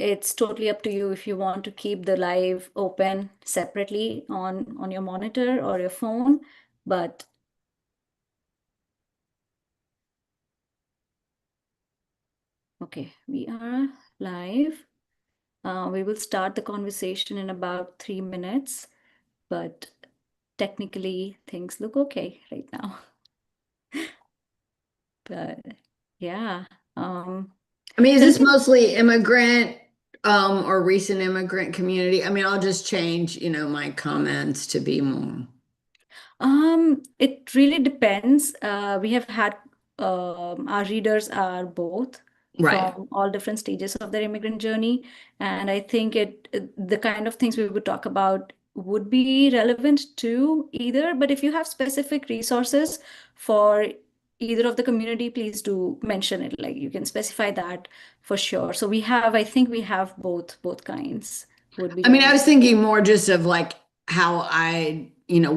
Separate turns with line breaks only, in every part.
it's totally up to you if you want to keep the live open separately on your monitor or your phone, but okay, we are live. We will start the conversation in about 3 minutes, but technically things look okay right now. But yeah.
I mean, is
So
this mostly immigrant or recent immigrant community? I mean, I'll just change, my comments to be more.
it really depends. We have had our readers are both
Right.
from all different stages of their immigrant journey, and I think the kind of things we would talk about would be relevant to either. But if you have specific resources for either of the community, please do mention it. Like you can specify that for sure. So I think we have both kinds would be
I mean, I was
relevant.
thinking more just of like how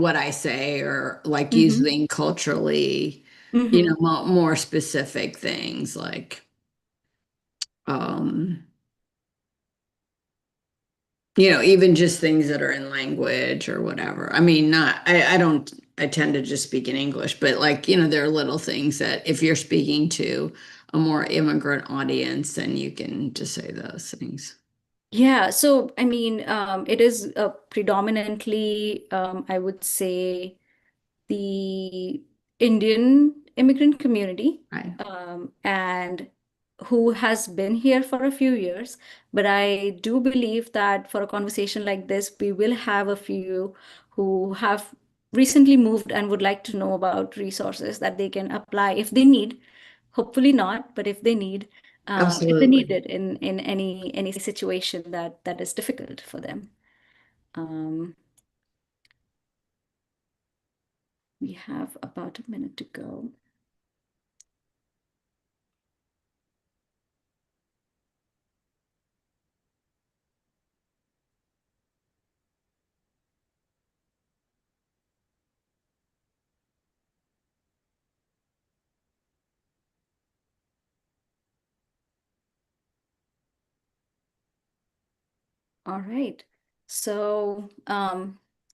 what I say or like
Mm-hmm.
using culturally,
Mm-hmm.
more specific things like, um, even just things that are in language or whatever. I mean, I don't, I tend to just speak in English, but like, there are little things that if you're speaking to a more immigrant audience, then you can just say those things.
Yeah, so I mean, it is predominantly, I would say, the Indian immigrant community,
Right.
and who has been here for a few years. But I do believe that for a conversation like this, we will have a few who have recently moved and would like to know about resources that they can apply if they need. Hopefully not, but if they need
Absolutely.
it in any situation that is difficult for them. Um, we have about a minute to go. All right. So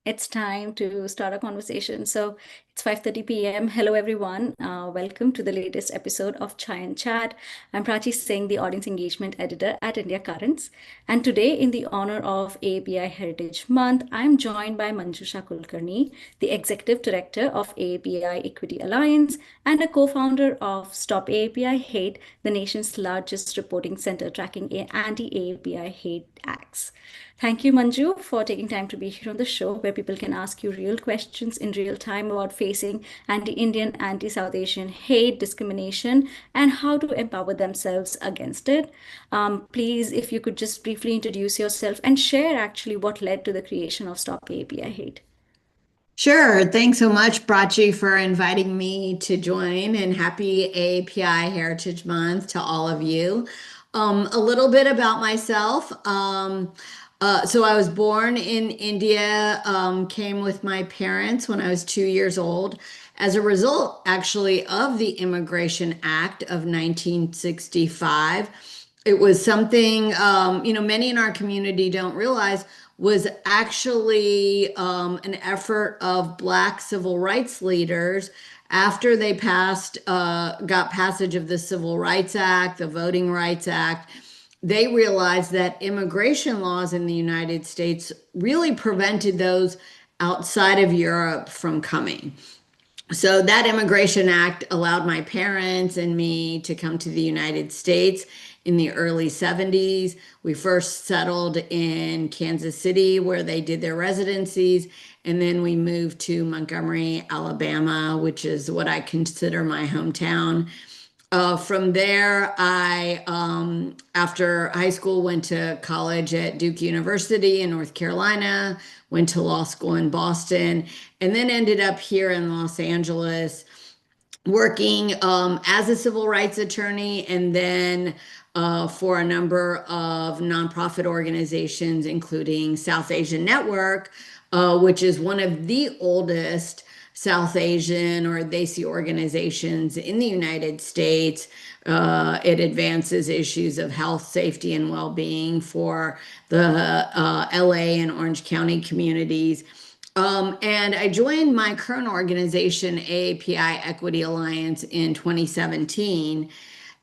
it's time to start a conversation. So it's 5:30 p.m. Hello, everyone. Welcome to the latest episode of Chai and Chat. I'm Prachi Singh, the audience engagement editor at India Currents. And today, in the honor of AAPI Heritage Month, I'm joined by Manjusha Kulkarni, the executive director of AAPI Equity Alliance and a co-founder of Stop AAPI Hate, the nation's largest reporting center tracking anti-AAPI hate acts. Thank you, Manju, for taking time to be here on the show where people can ask you real questions in real time about facing anti Indian, anti South Asian hate, discrimination, and how to empower themselves against it. Please, if you could just briefly introduce yourself and share actually what led to the creation of Stop API Hate.
Sure. Thanks so much, Brachi, for inviting me to join, and happy API Heritage Month to all of you. A little bit about myself. So I was born in India, came with my parents when I was 2 years old. As a result, actually, of the Immigration Act of 1965, it was something, many in our community don't realize was actually an effort of Black civil rights leaders after they got passage of the Civil Rights Act, the Voting Rights Act. They realized that immigration laws in the United States really prevented those outside of Europe from coming. So that Immigration Act allowed my parents and me to come to the United States in the early 70s. We first settled in Kansas City where they did their residencies, and then we moved to Montgomery, Alabama, which is what I consider my hometown. From there, after high school, went to college at Duke University in North Carolina, went to law school in Boston, and then ended up here in Los Angeles working as a civil rights attorney and then for a number of nonprofit organizations, including South Asian Network, which is one of the oldest South Asian or Desi organizations in the United States. It advances issues of health, safety, and well-being for the LA and Orange County communities. And I joined my current organization, AAPI Equity Alliance, in 2017.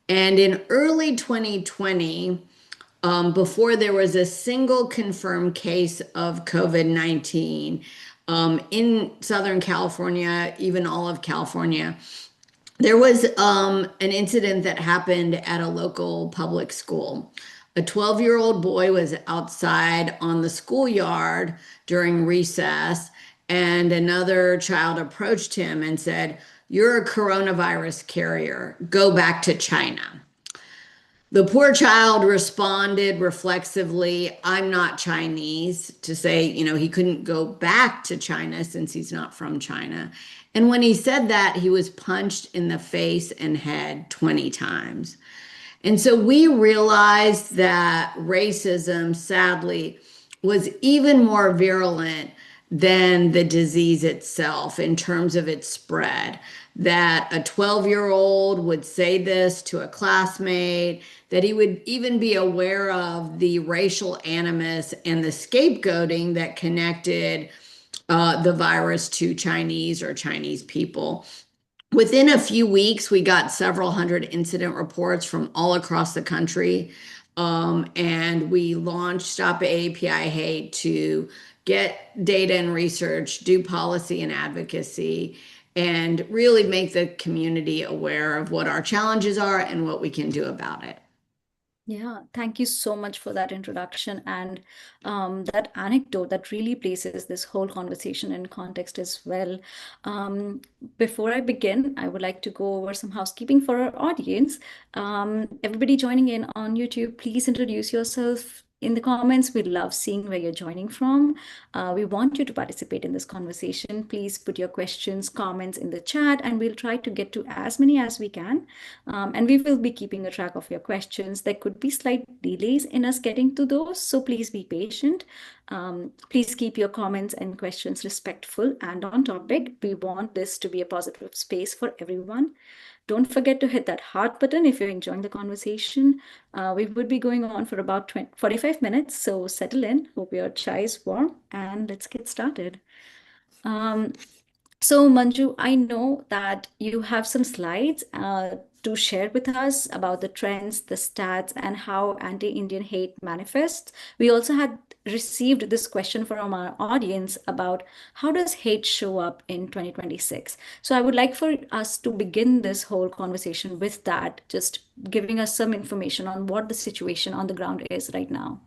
And in early 2020, before there was a single confirmed case of COVID-19 in Southern California, even all of California, there was an incident that happened at a local public school. A 12-year-old boy was outside on the schoolyard during recess, and another child approached him and said, "You're a coronavirus carrier. Go back to China." The poor child responded reflexively, "I'm not Chinese," to say, he couldn't go back to China since he's not from China. And when he said that, he was punched in the face and head 20 times. And so we realized that racism, sadly, was even more virulent than the disease itself in terms of its spread. That a 12-year-old would say this to a classmate, that he would even be aware of the racial animus and the scapegoating that connected the virus to Chinese or Chinese people. Within a few weeks, we got several hundred incident reports from all across the country. And we launched Stop AAPI Hate to get data and research, do policy and advocacy, and really make the community aware of what our challenges are and what we can do about it.
Yeah, thank you so much for that introduction and that anecdote that really places this whole conversation in context as well. Um, Before I begin, I would like to go over some housekeeping for our audience. Everybody joining in on YouTube, please introduce yourself in the comments. We love seeing where you're joining from. We want you to participate in this conversation. Please put your questions, comments in the chat, and we'll try to get to as many as we can. And we will be keeping a track of your questions. There could be slight delays in us getting to those, so please be patient. Please keep your comments and questions respectful and on topic. We want this to be a positive space for everyone. Don't forget to hit that heart button if you're enjoying the conversation. We would be going on for about 45 minutes, so settle in. Hope your chai is warm, and let's get started. So, Manju, I know that you have some slides to share with us about the trends, the stats, and how anti-Indian hate manifests. We also had received this question from our audience about how does hate show up in 2026? So I would like for us to begin this whole conversation with that, just giving us some information on what the situation on the ground is right now.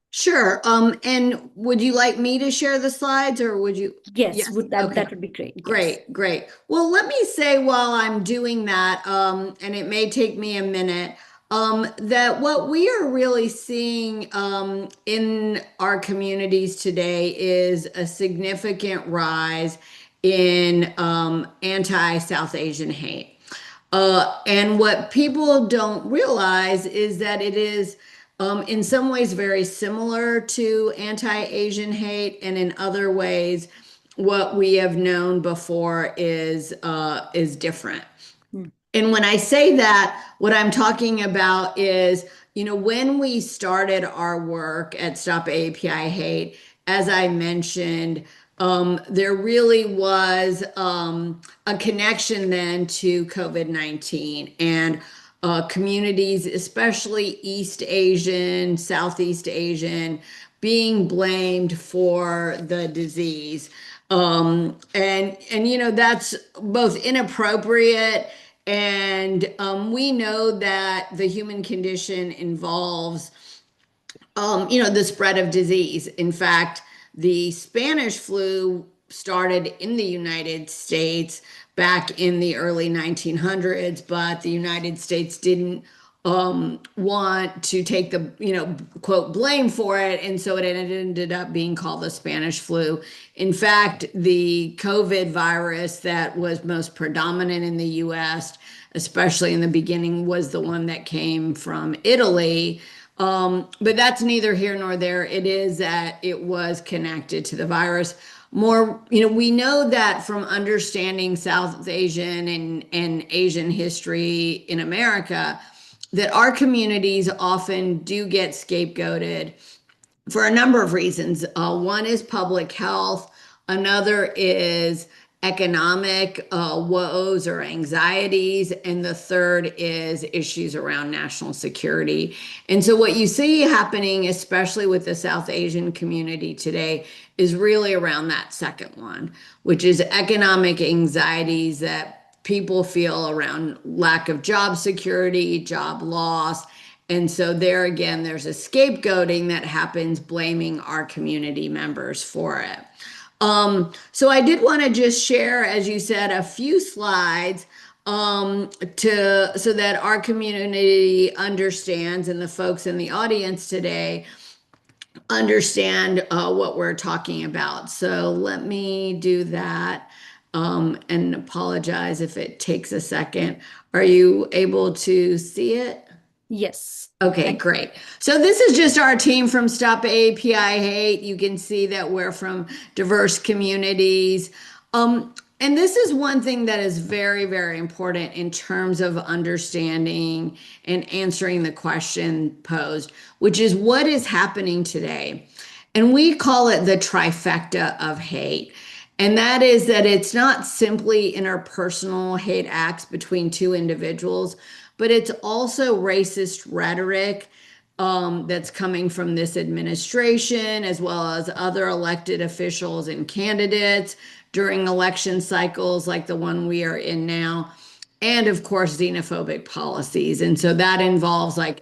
Sure. And would you like me to share the slides or would you?
Yes,
Yes.
would that
Okay.
that would be great. Yes.
Great, great. Well, let me say while I'm doing that, and it may take me a minute, that what we are really seeing in our communities today is a significant rise in anti-South Asian hate. And what people don't realize is that it is in some ways very similar to anti-Asian hate, and in other ways, what we have known before is different. And when I say that, what I'm talking about is, when we started our work at Stop AAPI Hate, as I mentioned, there really was a connection then to COVID-19 and communities, especially East Asian, Southeast Asian, being blamed for the disease. And that's both inappropriate and we know that the human condition involves the spread of disease. In fact, the Spanish flu started in the United States back in the early 1900s, but the United States didn't want to take the, quote, blame for it. And so it ended up being called the Spanish flu. In fact, the COVID virus that was most predominant in the US, especially in the beginning, was the one that came from Italy. But that's neither here nor there. It is that it was connected to the virus. more, we know that from understanding South Asian and Asian history in America, that our communities often do get scapegoated for a number of reasons. One is public health, another is economic woes or anxieties, and the third is issues around national security. And so, what you see happening, especially with the South Asian community today, is really around that second one, which is economic anxieties that people feel around lack of job security, job loss. And so there again, there's a scapegoating that happens, blaming our community members for it. So I did want to just share, as you said, a few slides to so that our community understands and the folks in the audience today understand what we're talking about. So let me do that and apologize if it takes a second. Are you able to see it?
Yes.
Okay,
Thank
great. So this is just our team from Stop AAPI Hate. You can see that we're from diverse communities. And this is one thing that is very, very important in terms of understanding and answering the question posed, which is what is happening today? And we call it the trifecta of hate. And that is that it's not simply interpersonal hate acts between two individuals, but it's also racist rhetoric that's coming from this administration, as well as other elected officials and candidates during election cycles like the one we are in now. And of course, xenophobic policies. And so that involves like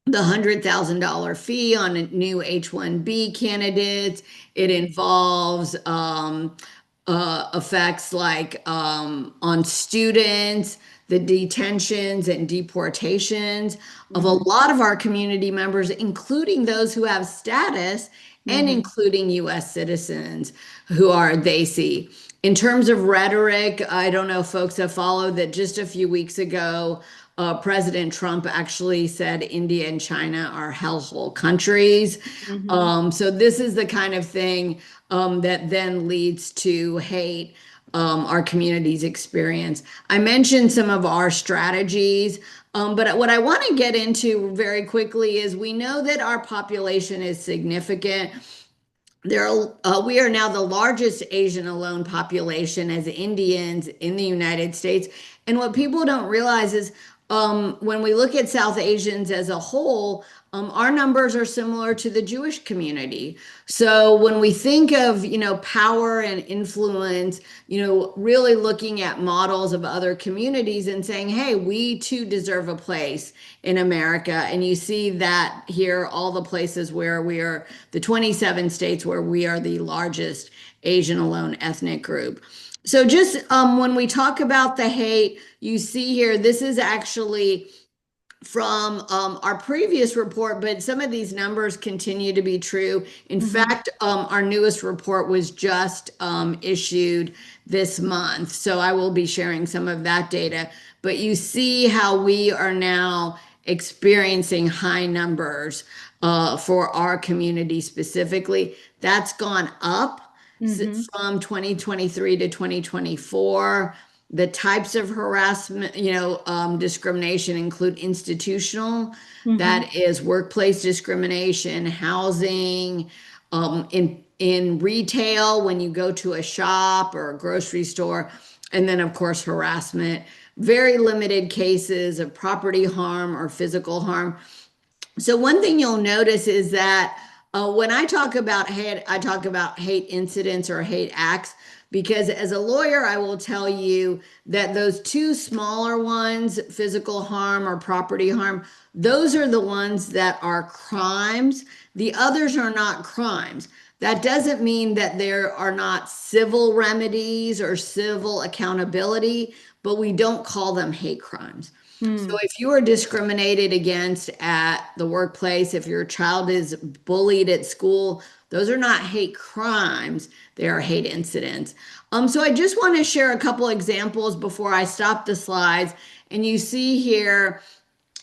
the $100,000 fee on new H-1B candidates. It involves effects like on students, the detentions and deportations of a
Mhm.
lot of our community members, including those who have status and
Mhm.
including US citizens who are they see. In terms of rhetoric, I don't know if folks have followed that just a few weeks ago, President Trump actually said India and China are hellhole countries.
Mhm.
So this is the kind of thing that then leads to hate our communities experience. I mentioned some of our strategies, but what I want to get into very quickly is we know that our population is significant. We are now the largest Asian alone population as Indians in the United States. And what people don't realize is when we look at South Asians as a whole, our numbers are similar to the Jewish community. So when we think of, power and influence, really looking at models of other communities and saying, hey, we too deserve a place in America. And you see that here, all the places where we are, the 27 states where we are the largest Asian alone ethnic group. So just when we talk about the hate, you see here, this is actually from our previous report, but some of these numbers continue to be true. In
Mhm.
fact, our newest report was just issued this month. So I will be sharing some of that data. But you see how we are now experiencing high numbers for our community specifically. That's gone up
Mhm.
from 2023 to 2024. The types of harassment, discrimination include institutional,
Mhm.
that is workplace discrimination, housing, in retail when you go to a shop or a grocery store, and then of course harassment. Very limited cases of property harm or physical harm. So one thing you'll notice is that when I talk about hate, I talk about hate incidents or hate acts because as a lawyer, I will tell you that those two smaller ones, physical harm or property harm, those are the ones that are crimes. The others are not crimes. That doesn't mean that there are not civil remedies or civil accountability, but we don't call them hate crimes. So
Mm.
if you are discriminated against at the workplace, if your child is bullied at school, those are not hate crimes, they are hate incidents. So I just want to share a couple examples before I stop the slides. And you see here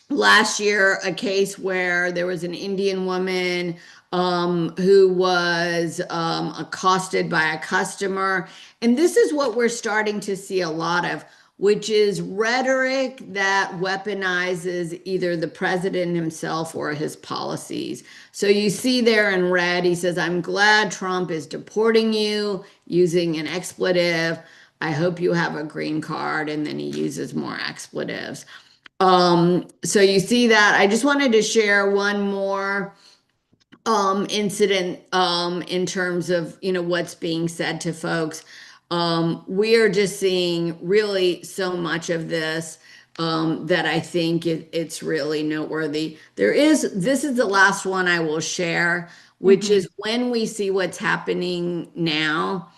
last year a case where there was an Indian woman who was accosted by a customer. And this is what we're starting to see a lot of, which is rhetoric that weaponizes either the president himself or his policies. So you see there in red, he says, "I'm glad Trump is deporting you," using an expletive. "I hope you have a green card." And then he uses more expletives. So you see that. I just wanted to share one more incident in terms of, what's being said to folks. We are just seeing really so much of this that I think it's really noteworthy. This is the last one I will share, which
Mm-hmm.
is when we see what's happening now.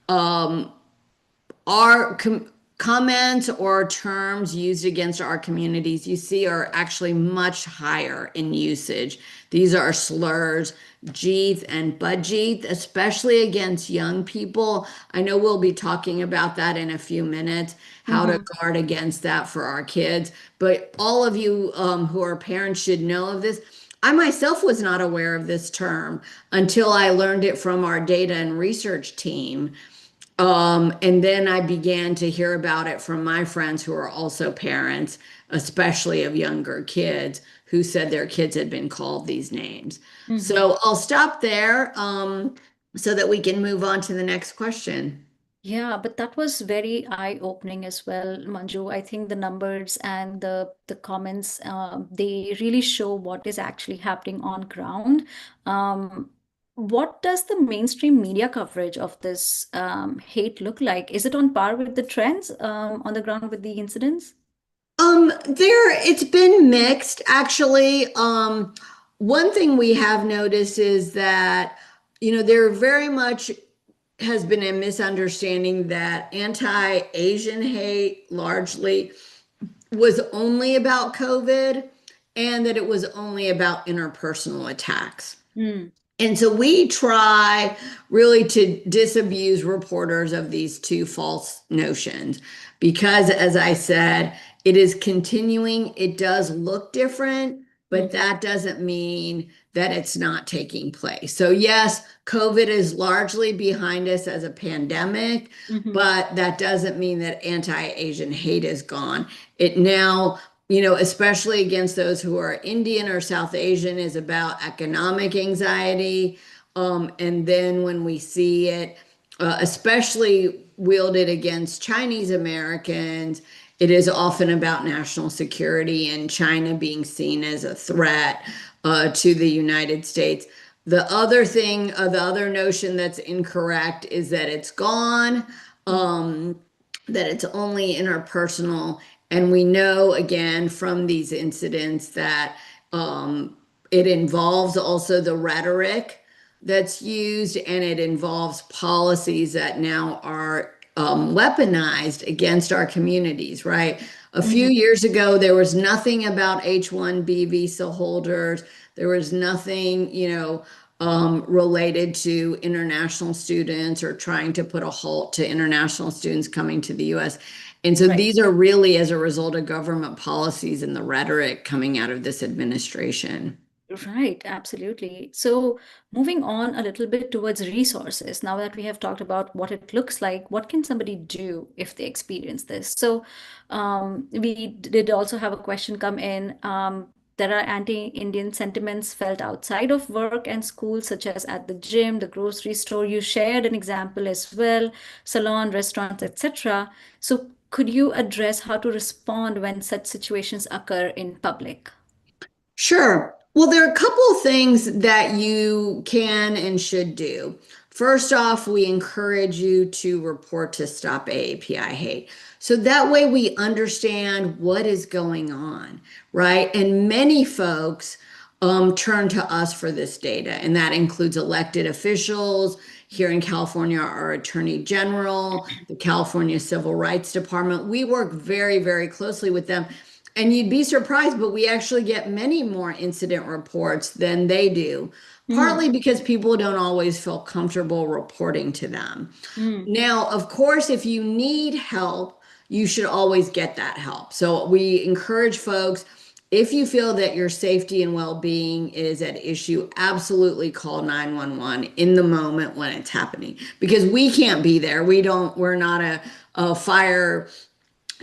Um, our comments or terms used against our communities, you see, are actually much higher in usage. These are slurs, jeeth and budjeeth, especially against young people. I know we'll be talking about that in a few minutes, how to
Mm-hmm.
guard against that for our kids. But all of you who are parents should know of this. I myself was not aware of this term until I learned it from our data and research team. And then I began to hear about it from my friends who are also parents, especially of younger kids, who said their kids had been called these names.
Mm-hmm.
So I'll stop there, so that we can move on to the next question.
Yeah, but that was very eye-opening as well, Manju. I think the numbers and the comments, they really show what is actually happening on ground. Um, what does the mainstream media coverage of this hate look like? Is it on par with the trends on the ground with the incidents?
It's been mixed actually. One thing we have noticed is that, there very much has been a misunderstanding that anti-Asian hate largely was only about COVID and that it was only about interpersonal attacks.
Mm.
And so we try really to disabuse reporters of these two false notions because, as I said, it is continuing. It does look different, but
Mm-hmm.
that doesn't mean that it's not taking place. So, yes, COVID is largely behind us as a pandemic,
Mm-hmm.
but that doesn't mean that anti-Asian hate is gone. It now, especially against those who are Indian or South Asian, is about economic anxiety. And then when we see it, especially wielded against Chinese Americans, it is often about national security and China being seen as a threat to the United States. The other notion that's incorrect is that it's gone, that it's only interpersonal. And we know again from these incidents that it involves also the rhetoric that's used and it involves policies that now are weaponized against our communities, right? A few
Mm-hmm.
years ago, there was nothing about H-1B visa holders. There was nothing, related to international students or trying to put a halt to international students coming to the US. And so
Right.
these are really as a result of government policies and the rhetoric coming out of this administration.
Right, absolutely. So, moving on a little bit towards resources, now that we have talked about what it looks like, what can somebody do if they experience this? So, we did also have a question come in. There are anti-Indian sentiments felt outside of work and school, such as at the gym, the grocery store. You shared an example as well, salon, restaurants, etc. So, could you address how to respond when such situations occur in public?
Sure. Well, there are a couple of things that you can and should do. First off, we encourage you to report to Stop AAPI Hate. So that way we understand what is going on, right? And many folks turn to us for this data, and that includes elected officials. Here in California, our Attorney General, the California Civil Rights Department. We work very, very closely with them. And you'd be surprised, but we actually get many more incident reports than they do,
Mm,
partly because people don't always feel comfortable reporting to them.
mm,
Now, of course, if you need help, you should always get that help. So we encourage folks, If you feel that your safety and well-being is at issue, absolutely call 911 in the moment when it's happening because we can't be there. We're not a fire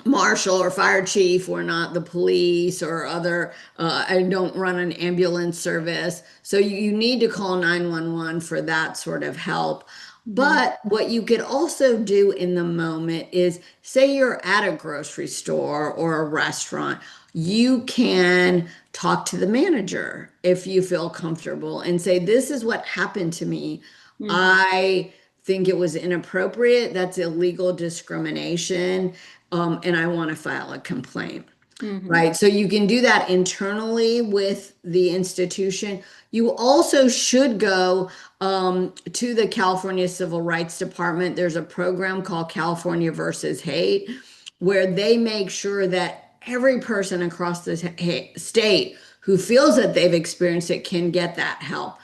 marshal or fire chief. We're not the police or other. I don't run an ambulance service. So you need to call 911 for that sort of help.
Mm-hmm.
But what you could also do in the moment is say you're at a grocery store or a restaurant, you can talk to the manager if you feel comfortable and say, this is what happened to me.
Mm-hmm.
I think it was inappropriate. That's illegal discrimination. And I want to file a complaint.
Mm-hmm.
Right. So you can do that internally with the institution. You also should go to the California Civil Rights Department. There's a program called California versus Hate, where they make sure that every person across the state who feels that they've experienced it can get that help.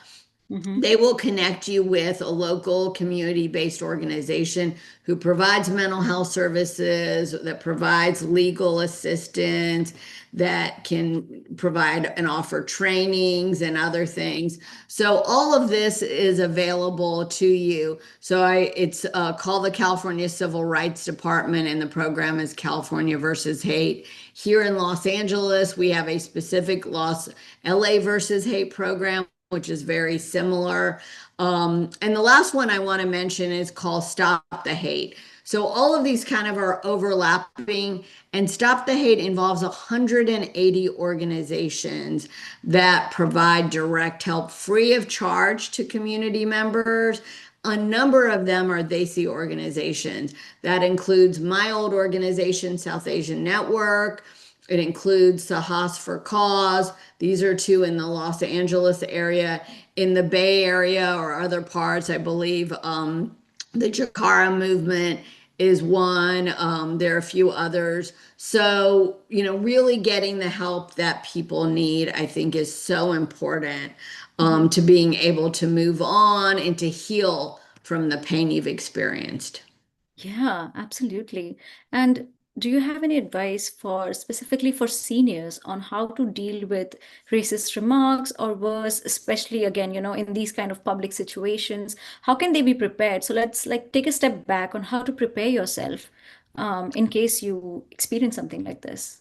Mm-hmm.
They will connect you with a local community-based organization who provides mental health services, that provides legal assistance, that can provide and offer trainings and other things. So all of this is available to you. So it's called the California Civil Rights Department, and the program is California versus Hate. Here in Los Angeles, we have a specific LA versus Hate program, which is very similar. And the last one I want to mention is called Stop the Hate. So all of these kind of are overlapping, and Stop the Hate involves 180 organizations that provide direct help free of charge to community members. A number of them are Desi organizations. That includes my old organization, South Asian Network. It includes Sahas for Cause. These are two in the Los Angeles area. In the Bay Area or other parts, I believe the Jakara movement is one. There are a few others. So, really getting the help that people need, I think, is so important
Mm-hmm.
to being able to move on and to heal from the pain you've experienced.
Yeah, absolutely. And do you have any advice for specifically for seniors on how to deal with racist remarks or worse, especially again, in these kind of public situations? How can they be prepared? So let's like take a step back on how to prepare yourself in case you experience something like this.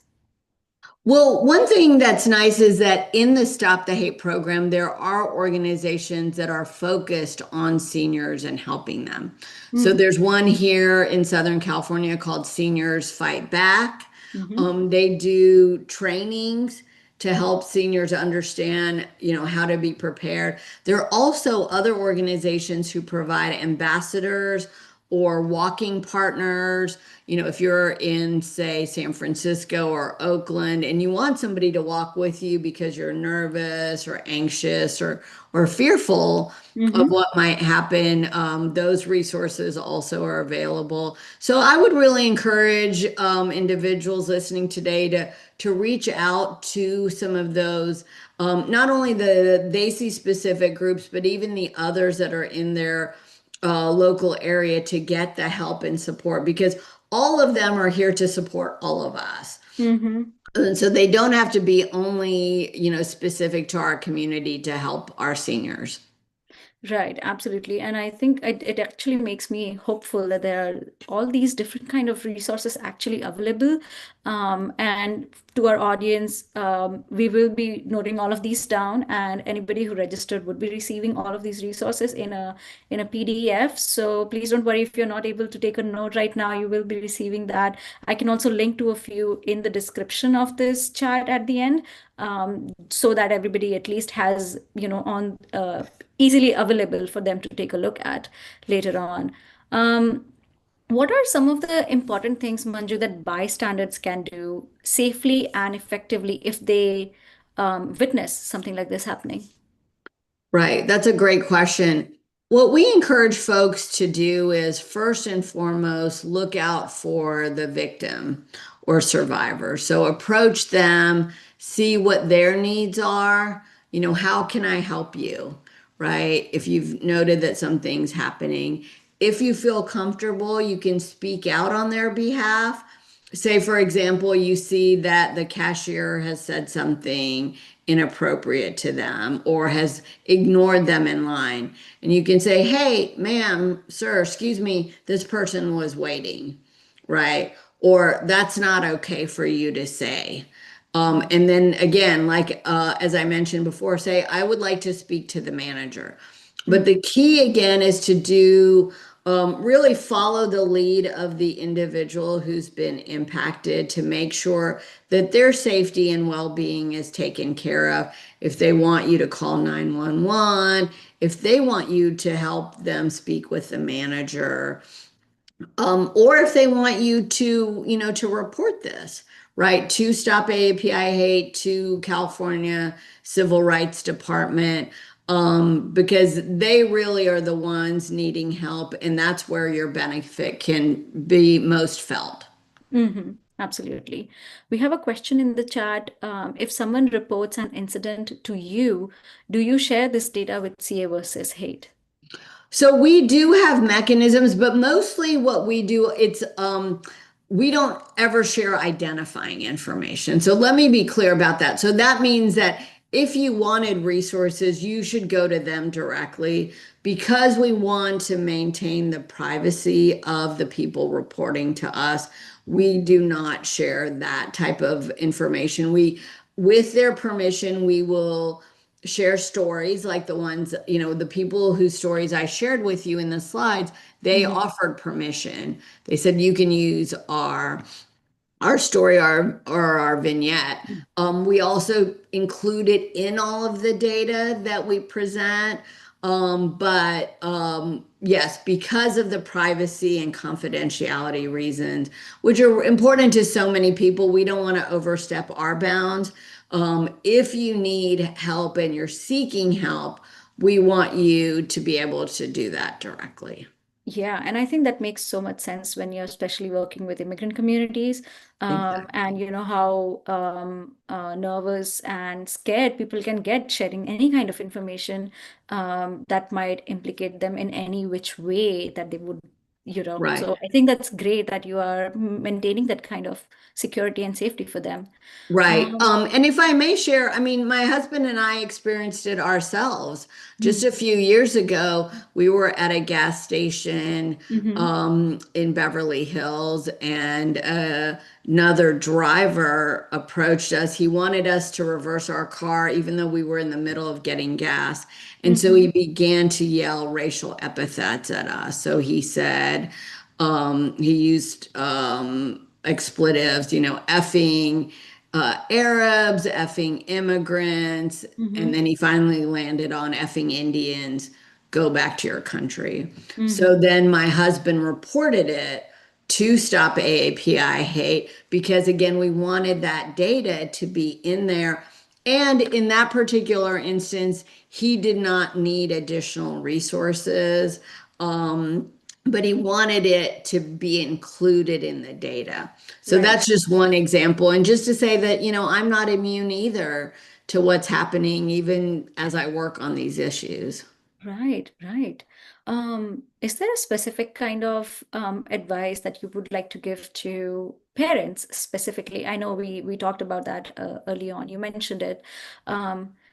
Well, one thing that's nice is that in the Stop the Hate program, there are organizations that are focused on seniors and helping them. So
Mm-hmm.
there's one here in Southern California called Seniors Fight Back. They do trainings to help seniors understand, how to be prepared. There are also other organizations who provide ambassadors or walking partners. If you're in, say, San Francisco or Oakland and you want somebody to walk with you because you're nervous or anxious or fearful of
Mm-hmm.
what might happen, those resources also are available. So I would really encourage individuals listening today to reach out to some of those, not only the DAISY specific groups, but even the others that are in their local area to get the help and support because all of them are here to support all of us.
Mm-hmm.
And so they don't have to be only, specific to our community to help our seniors.
Right, absolutely. And I think it actually makes me hopeful that there are all these different kind of resources actually available. And to our audience, we will be noting all of these down, and anybody who registered would be receiving all of these resources in a PDF. So please don't worry if you're not able to take a note right now, you will be receiving that. I can also link to a few in the description of this chat at the end, so that everybody at least has, on easily available for them to take a look at later on. Um, what are some of the important things, Manju, that bystanders can do safely and effectively if they witness something like this happening?
Right. That's a great question. What we encourage folks to do is first and foremost, look out for the victim or survivor. So approach them, see what their needs are. How can I help you? Right. If you've noted that something's happening, if you feel comfortable, you can speak out on their behalf. say, for example, you see that the cashier has said something inappropriate to them or has ignored them in line. And you can say, hey, ma'am, sir, excuse me, this person was waiting, right? Or that's not okay for you to say. And then again, like as I mentioned before, say, I would like to speak to the manager. But
Mhm.
the key again is to do really follow the lead of the individual who's been impacted to make sure that their safety and well-being is taken care of. If they want you to call 911, if they want you to help them speak with the manager, or if they want you to, to report this, right, to Stop AAPI Hate, to California Civil Rights Department, because they really are the ones needing help, and that's where your benefit can be most felt.
Absolutely. We have a question in the chat. If someone reports an incident to you, do you share this data with CA versus hate?
So we do have mechanisms, but mostly what we do, we don't ever share identifying information. So let me be clear about that. So that means that if you wanted resources, you should go to them directly because we want to maintain the privacy of the people reporting to us. We do not share that type of information. With their permission, we will share stories like the ones, the people whose stories I shared with you in the slides, they
Mhm.
offered permission. They said you can use our story, our vignette. We also include it in all of the data that we present. But yes, because of the privacy and confidentiality reasons, which are important to so many people, we don't want to overstep our bounds. If you need help and you're seeking help, we want you to be able to do that directly.
Yeah, and I think that makes so much sense when you're especially working with immigrant communities, and
Exactly.
you know how nervous and scared people can get sharing any kind of information that might implicate them in any which way that they would, you know.
Right.
So I think that's great that you are maintaining that kind of security and safety for them.
Right.
Um,
And if I may share, I mean, my husband and I experienced it ourselves. Just
mm,
a few years ago, we were at a gas station
mhm,
in Beverly Hills, and another driver approached us. He wanted us to reverse our car, even though we were in the middle of getting gas. And so he
mhm,
began to yell racial epithets at us. So he said, he used expletives, effing Arabs, effing immigrants, and
mhm,
then he finally landed on effing Indians, go back to your country. So
mhm.
then my husband reported it to Stop AAPI Hate because, again, we wanted that data to be in there. And in that particular instance, he did not need additional resources, but he wanted it to be included in the data. So
Right.
that's just one example. And just to say that, I'm not immune either to what's happening, even as I work on these issues.
Right, right. Is there a specific kind of advice that you would like to give to parents specifically? I know we talked about that early on. You mentioned it.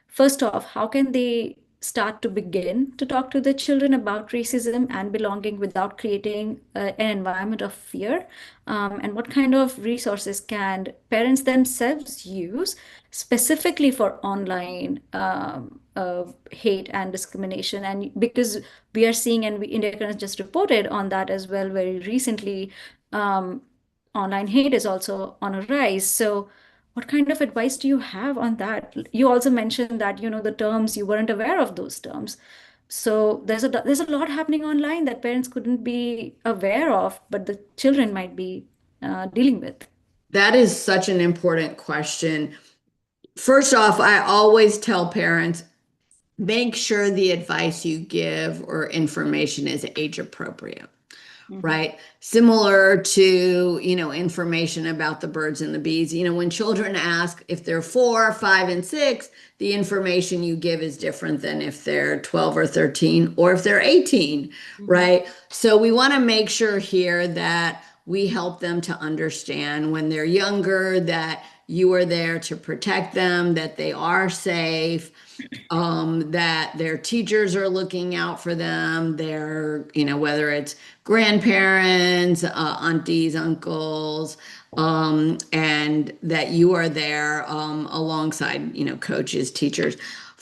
First off, how can they start to begin to talk to their children about racism and belonging without creating an environment of fear? And what kind of resources can parents themselves use specifically for online hate and discrimination? And because we are seeing, and India has just reported on that as well very recently, um, online hate is also on a rise. So what kind of advice do you have on that? You also mentioned that, you know, the terms, you weren't aware of those terms. So there's a lot happening online that parents couldn't be aware of, but the children might be dealing with.
That is such an important question. First off, I always tell parents make sure the advice you give or information is age appropriate.
Mhm.
Right? Similar to, information about the birds and the bees. When children ask if they're 4, 5, and 6, the information you give is different than if they're 12 or 13 or if they're 18,
Mhm.
right? So we want to make sure here that we help them to understand when they're younger that you are there to protect them, that they are safe, that their teachers are looking out for them, whether it's grandparents, aunties, uncles, and that you are there alongside, coaches, teachers.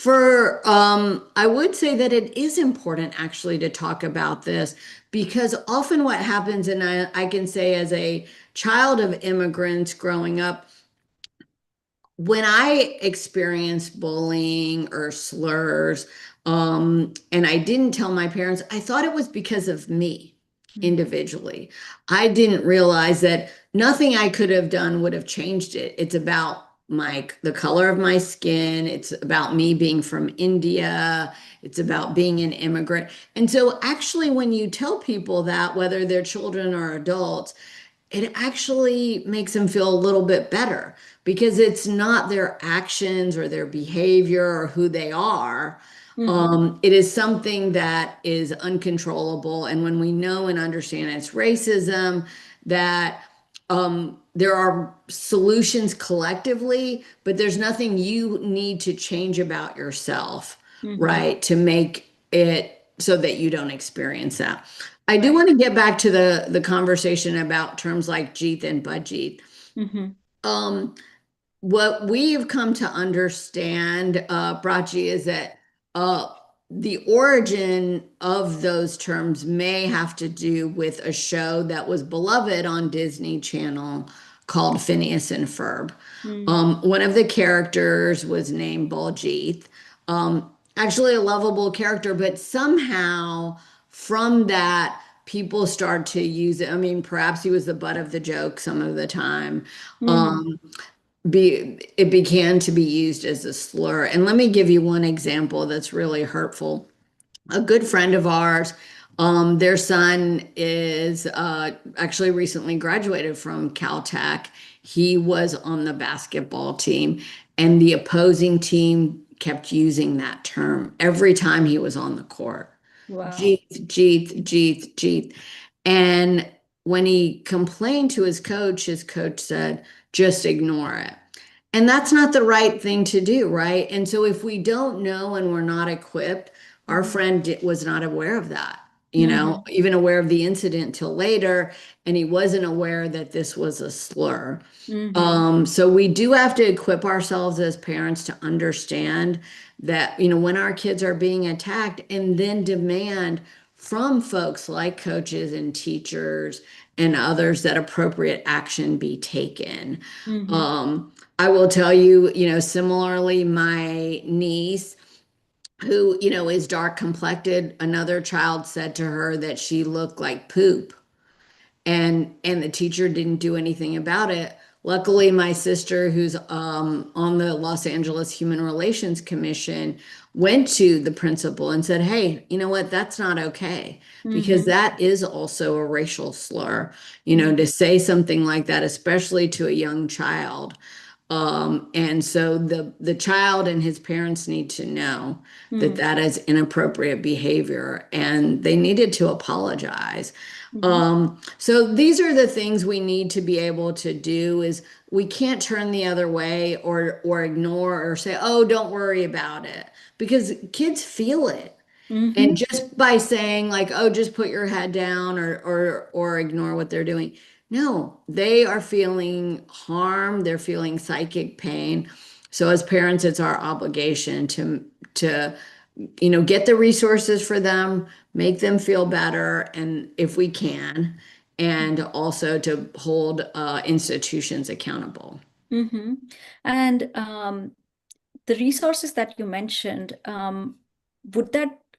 I would say that it is important actually to talk about this because often what happens, and I can say as a child of immigrants growing up, when I experienced bullying or slurs, and I didn't tell my parents, I thought it was because of me individually. I didn't realize that nothing I could have done would have changed it. It's about the color of my skin. It's about me being from India. It's about being an immigrant. And so actually, when you tell people that, whether they're children or adults, it actually makes them feel a little bit better because it's not their actions or their behavior or who they are.
Mm-hmm.
It is something that is uncontrollable. And when we know and understand it's racism, that there are solutions collectively, but there's nothing you need to change about yourself,
Mm-hmm.
right? To make it so that you don't experience that. I do
Right.
want to get back to the conversation about terms like Jeet and Budjeet.
Mm-hmm.
Um, what we've come to understand, Prachi, is that uh, the origin of those terms may have to do with a show that was beloved on Disney Channel called Phineas and Ferb. One of the characters was named Baljeeth. Actually, a lovable character, but somehow from that, people start to use it. I mean, perhaps he was the butt of the joke some of the time.
Mm-hmm.
Um, it began to be used as a slur. And let me give you one example that's really hurtful. A good friend of ours, their son is actually recently graduated from Caltech. He was on the basketball team, and the opposing team kept using that term every time he was on the court.
Wow.
Jeet, Jeet, Jeet, Jeet. And when he complained to his coach said, just ignore it. And that's not the right thing to do, right? And so if we don't know and we're not equipped, our friend was not aware of that,
Mm-hmm.
even aware of the incident till later, and he wasn't aware that this was a slur.
Mm-hmm.
So we do have to equip ourselves as parents to understand that, when our kids are being attacked and then demand from folks like coaches and teachers and others that appropriate action be taken.
Mm-hmm.
I will tell you, similarly, my niece, who, is dark complected, another child said to her that she looked like poop and the teacher didn't do anything about it. Luckily, my sister, who's on the Los Angeles Human Relations Commission, went to the principal and said, "Hey, you know what? That's not okay because
Mm-hmm.
that is also a racial slur.
Mm-hmm.
To say something like that, especially to a young child." And so the child and his parents need to know that
Mm-hmm.
that is inappropriate behavior, and they needed to apologize.
Mm-hmm.
So these are the things we need to be able to do is we can't turn the other way or ignore or say, "Oh, don't worry about it," because kids feel it.
Mm-hmm.
And just by saying like, "Oh, just put your head down," or ignore what they're doing. No, they are feeling harm, they're feeling psychic pain. So as parents, it's our obligation to get the resources for them, make them feel better, and if we can, and also to hold institutions accountable.
Mm-hmm. And the resources that you mentioned,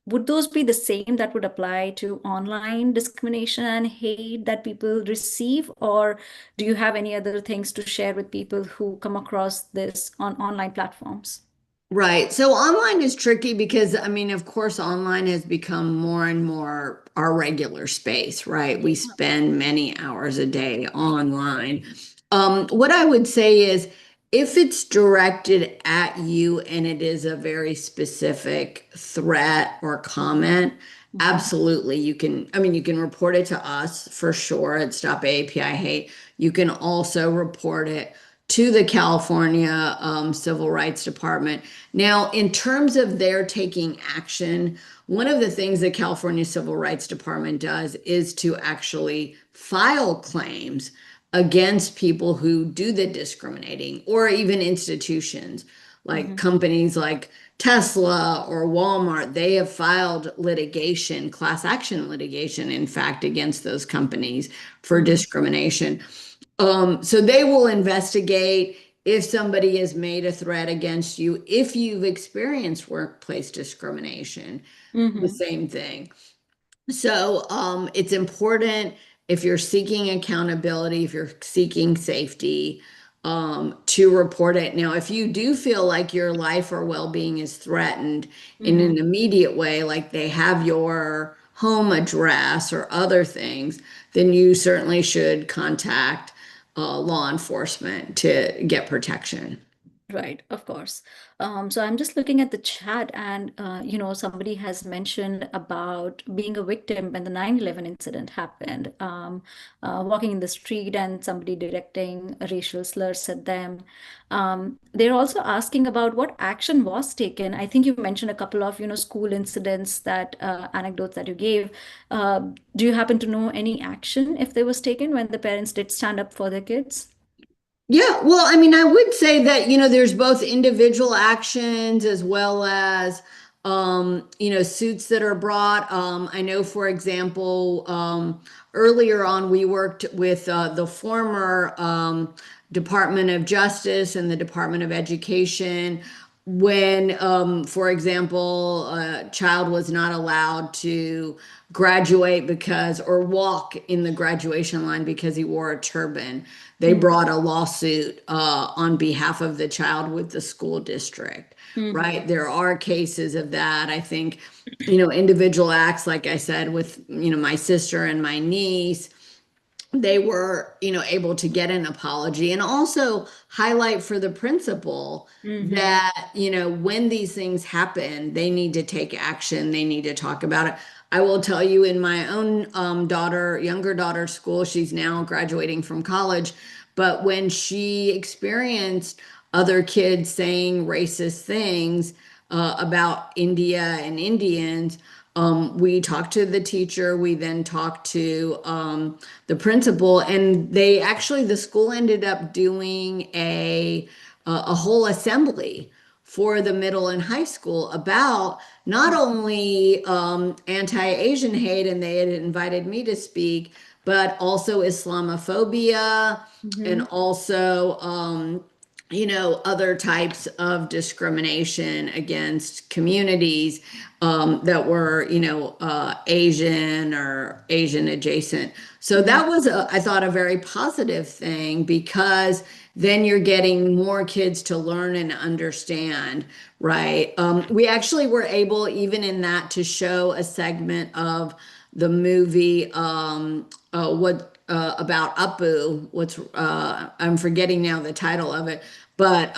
would those be the same that would apply to online discrimination and hate that people receive, or do you have any other things to share with people who come across this on online platforms?
Right. So online is tricky because, I mean, of course, online has become more and more our regular space, right?
Yeah.
We spend many hours a day online. What I would say is If it's directed at you and it is a very specific threat or comment,
Mhm.
absolutely. You can, I mean, you can report it to us for sure at Stop AAPI Hate. You can also report it to the California Civil Rights Department. Now, in terms of their taking action, one of the things the California Civil Rights Department does is to actually file claims against people who do the discriminating, or even institutions like
Mhm.
companies like Tesla or Walmart. They have filed litigation, class action litigation, in fact, against those companies for
Mhm.
discrimination. So they will investigate if somebody has made a threat against you, if you've experienced workplace discrimination, the
Mhm.
same thing. So it's important if you're seeking accountability, if you're seeking safety, to report it. Now, if you do feel like your life or well-being is threatened in
Mhm.
an immediate way, like they have your home address or other things, then you certainly should contact law enforcement to get protection.
Right, of course. So I'm just looking at the chat, and somebody has mentioned about being a victim when the 9/11 incident happened, walking in the street and somebody directing racial slurs at them. They're also asking about what action was taken. I think you mentioned a couple of, school incidents that anecdotes that you gave. Do you happen to know any action if there was taken when the parents did stand up for their kids?
Yeah, well, I mean, I would say that, there's both individual actions as well as, suits that are brought. I know, for example, earlier on, we worked with the former Department of Justice and the Department of Education when, for example, a child was not allowed to graduate because, or walk in the graduation line because he wore a turban. They
Mm-hmm.
brought a lawsuit on behalf of the child with the school district,
Mm-hmm.
right? There are cases of that. I think, individual acts, like I said, with, my sister and my niece, they were, able to get an apology and also highlight for the principal
Mm-hmm.
that, when these things happen, they need to take action. They need to talk about it. I will tell you in my own younger daughter's school, she's now graduating from college, but when she experienced other kids saying racist things about India and Indians, we talked to the teacher. We then talked to the principal, and the school ended up doing a whole assembly for the middle and high school about not only anti-Asian hate, and they had invited me to speak, but also Islamophobia and
Mm-hmm.
also other types of discrimination against communities that were, Asian or Asian adjacent. So
Mm-hmm.
that was, I thought, a very positive thing because then you're getting more kids to learn and understand, right? We actually were able, even in that, to show a segment of the movie, what about Apu. I'm forgetting now the title of it, but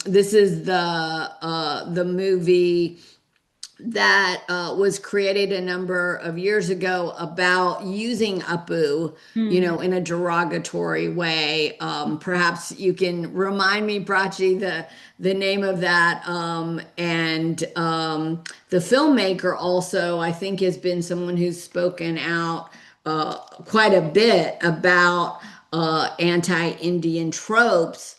this is the movie that was created a number of years ago about using Apu,
Mm-hmm.
in a derogatory way. Perhaps you can remind me, Prachi, the name of that. And the filmmaker also, I think, has been someone who's spoken out quite a bit about anti-Indian tropes.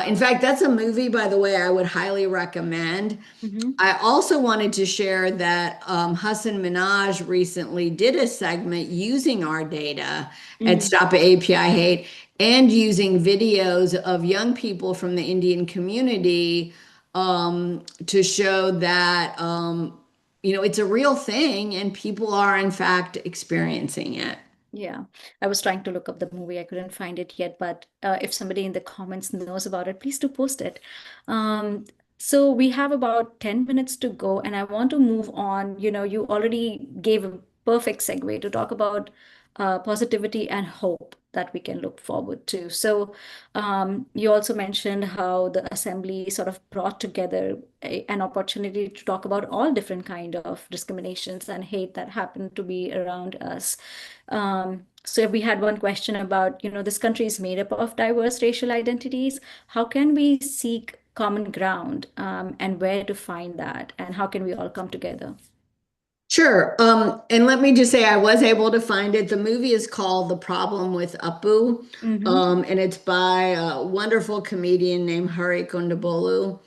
In fact, that's a movie, by the way, I would highly recommend.
Mm-hmm.
I also wanted to share that Hassan Minaj recently did a segment using our data at
Mm-hmm.
Stop AAPI Hate and using videos of young people from the Indian community to show that, it's a real thing and people are, in fact, experiencing it.
Yeah, I was trying to look up the movie. I couldn't find it yet, but if somebody in the comments knows about it, please do post it. Um, so we have about 10 minutes to go, and I want to move on. You already gave a perfect segue to talk about positivity and hope that we can look forward to. So you also mentioned how the assembly sort of brought together an opportunity to talk about all different kind of discriminations and hate that happen to be around us. So we had one question about, this country is made up of diverse racial identities. How can we seek common ground, and where to find that, and how can we all come together?
Sure. And let me just say, I was able to find it. The movie is called The Problem with Apu,
Mm-hmm.
and it's by a wonderful comedian named Hari Kondabolu.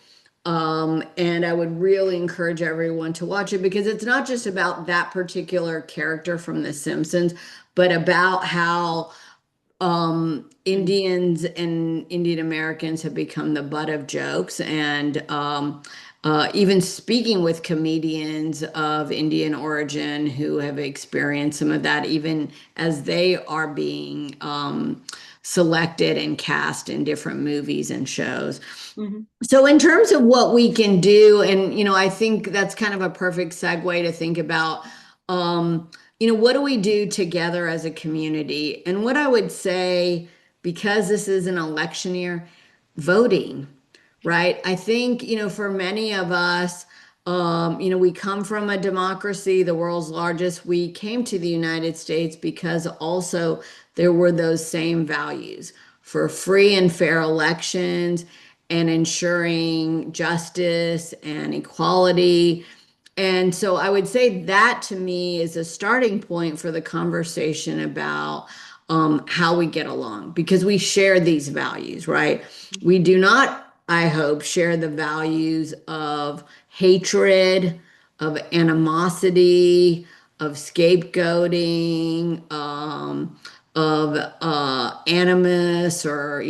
And I would really encourage everyone to watch it because it's not just about that particular character from The Simpsons, but about how Indians and Indian Americans have become the butt of jokes, and even speaking with comedians of Indian origin who have experienced some of that, even as they are being selected and cast in different movies and shows.
Mm-hmm.
So, in terms of what we can do, and I think that's kind of a perfect segue to think about, what do we do together as a community? And what I would say, because this is an election year, voting, right? I think, for many of us, we come from a democracy, the world's largest. We came to the United States because also there were those same values for free and fair elections and ensuring justice and equality. And so I would say that to me is a starting point for the conversation about how we get along because we share these values, right? We do not, I hope, share the values of hatred, of animosity, of scapegoating, of animus, or,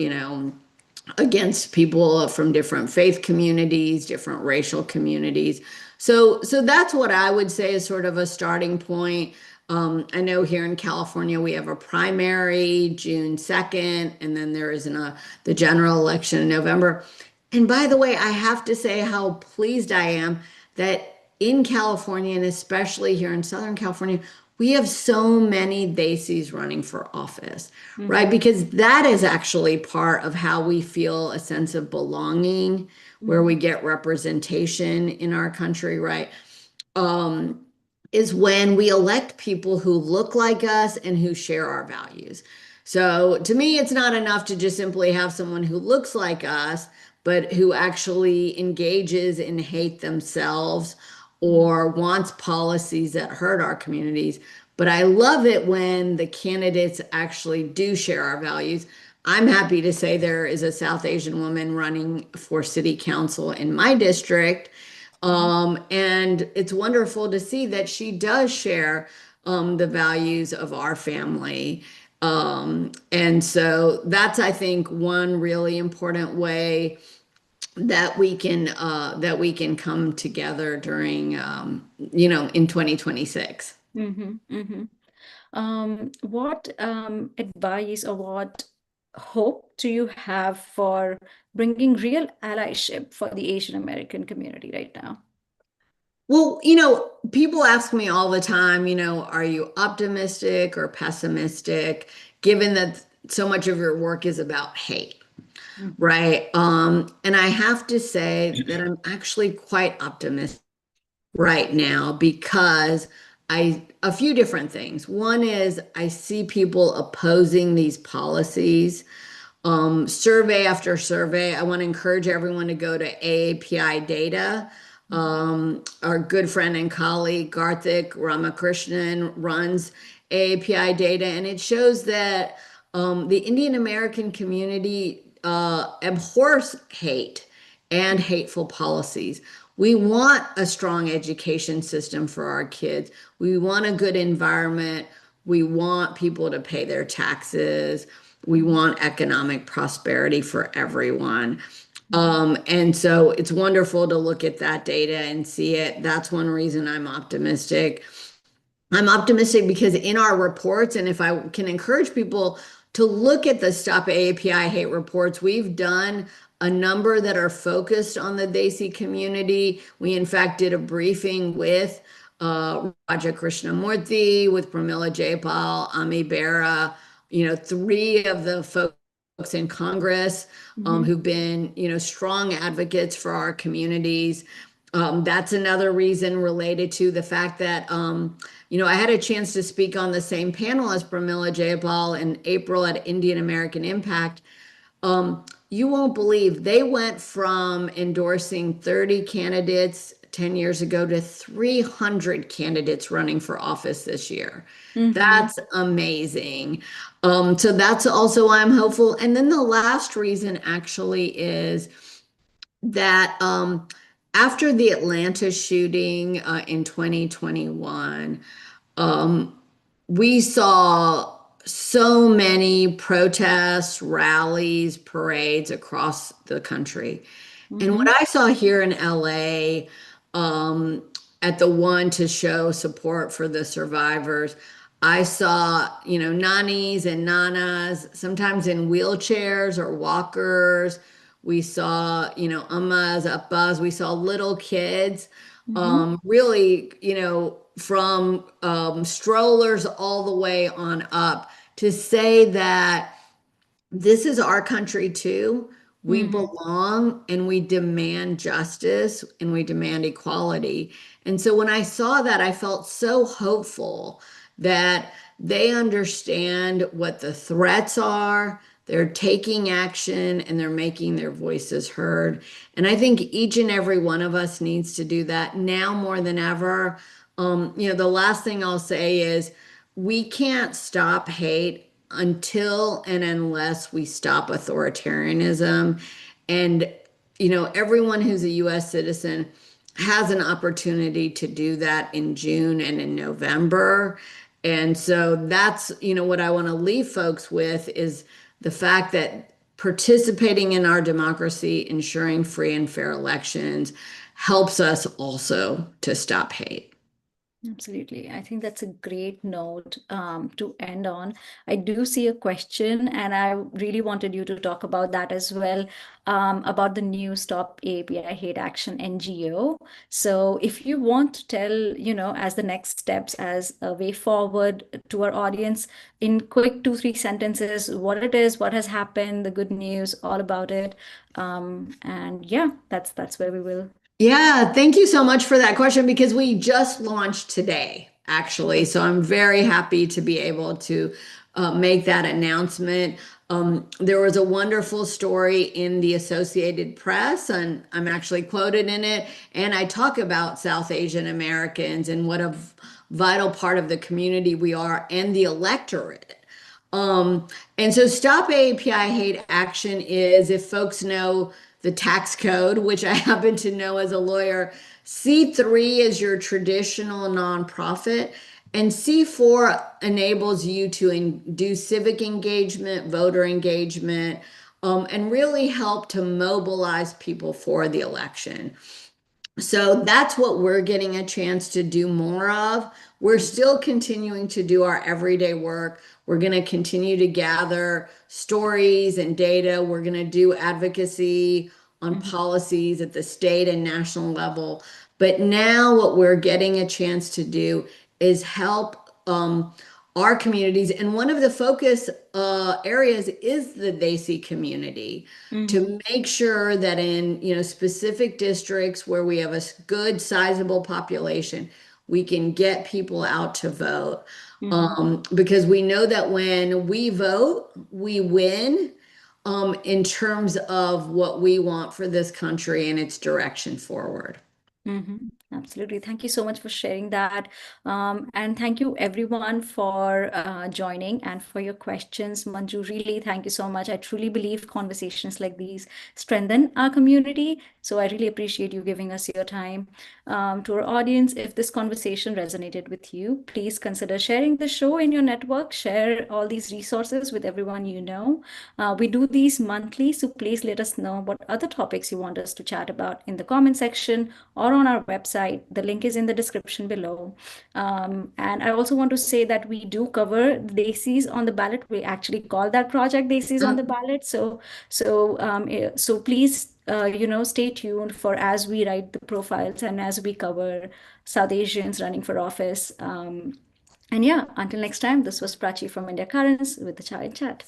against people from different faith communities, different racial communities. So that's what I would say is sort of a starting point. I know here in California we have a primary June 2nd, and then there is the general election in November. And by the way, I have to say how pleased I am that in California, and especially here in Southern California, we have so many Desis running for office, right?
Mm-hmm.
Because that is actually part of how we feel a sense of belonging, where we
Mm-hmm.
get representation in our country, right? Um, is when we elect people who look like us and who share our values. So to me, it's not enough to just simply have someone who looks like us, but who actually engages in hate themselves or wants policies that hurt our communities. But I love it when the candidates actually do share our values. I'm happy to say there is a South Asian woman running for city council in my district. And it's wonderful to see that she does share the values of our family. And so that's, I think, one really important way that we can come together during in 2026.
Mm-hmm. Mm-hmm. What advice or what hope do you have for bringing real allyship for the Asian American community right now?
Well, people ask me all the time, are you optimistic or pessimistic, given that so much of your work is about hate,
Mm-hmm.
right? And I have to say that I'm actually quite optimistic right now because a few different things. One is I see people opposing these policies. Survey after survey. I want to encourage everyone to go to AAPI data. Our good friend and colleague Garthik Ramakrishnan runs AAPI data, and it shows that the Indian American community abhors hate and hateful policies. We want a strong education system for our kids. We want a good environment. We want people to pay their taxes. We want economic prosperity for everyone. And so it's wonderful to look at that data and see it. That's one reason I'm optimistic. I'm optimistic because in our reports, and if I can encourage people to look at the Stop AAPI Hate reports, we've done a number that are focused on the Desi community. We, in fact, did a briefing with Raja Krishnamurthy, with Pramila Jayapal, Ami Bera, three of the folks in Congress
Mm-hmm.
who've been, strong advocates for our communities. That's another reason related to the fact that, I had a chance to speak on the same panel as Pramila Jayapal in April at Indian American Impact. You won't believe they went from endorsing 30 candidates 10 years ago to 300 candidates running for office this year.
Mm-hmm.
That's amazing. So that's also why I'm hopeful. And then the last reason actually is that after the Atlanta shooting in 2021, um, we saw so many protests, rallies, parades across the country. And what
Mm-hmm.
I saw here in LA, um, at the one to show support for the survivors, I saw, nannies and nanas, sometimes in wheelchairs or walkers. We saw, ammas, appas. We saw little kids,
Mm-hmm.
really, from strollers all the way on up to say that this is our country too. We
Mm-hmm.
belong and we demand justice and we demand equality. And so when I saw that, I felt so hopeful that they understand what the threats are. They're taking action and they're making their voices heard. And I think each and every one of us needs to do that now more than ever. The last thing I'll say is we can't stop hate until and unless we stop authoritarianism. And, everyone who's a US citizen has an opportunity to do that in June and in November. And so that's, what I want to leave folks with is the fact that participating in our democracy, ensuring free and fair elections helps us also to stop hate.
Absolutely. I think that's a great note to end on. I do see a question, and I really wanted you to talk about that as well, about the new Stop AAPI Hate Action NGO. So, if you want to tell, as the next steps, as a way forward to our audience, in quick 2, 3 sentences, what it is, what has happened, the good news, all about it. And yeah, that's where we will.
Yeah, thank you so much for that question because we just launched today, actually. So I'm very happy to be able to make that announcement. There was a wonderful story in the Associated Press, and I'm actually quoted in it. And I talk about South Asian Americans and what a vital part of the community we are and the electorate. Um, and so Stop AAPI Hate Action is, if folks know the tax code, which I happen to know as a lawyer, C3 is your traditional nonprofit, and C4 enables you to do civic engagement, voter engagement, and really help to mobilize people for the election. So that's what we're getting a chance to do more of. We're still continuing to do our everyday work. We're going to continue to gather stories and data. We're going to do advocacy on
Mhm.
policies at the state and national level. But now, what we're getting a chance to do is help our communities. And one of the focus areas is the Desi community
Mhm.
to make sure that in specific districts where we have a good sizable population, we can get people out to vote,
Mhm.
because we know that when we vote we win, in terms of what we want for this country and its direction forward.
Mhm. Absolutely. Thank you so much for sharing that. And thank you everyone for joining and for your questions. Manju, really, thank you so much. I truly believe conversations like these strengthen our community. So I really appreciate you giving us your time. To our audience, if this conversation resonated with you, please consider sharing the show in your network. Share all these resources with everyone you know. We do these monthly, so please let us know what other topics you want us to chat about in the comment section or on our website. The link is in the description below. And I also want to say that we do cover Desis on the ballot. We actually call that project Desis on the ballot. So please stay tuned for as we write the profiles and as we cover South Asians running for office. And yeah, until next time, this was Prachi from India Currents with the Chai and Chat.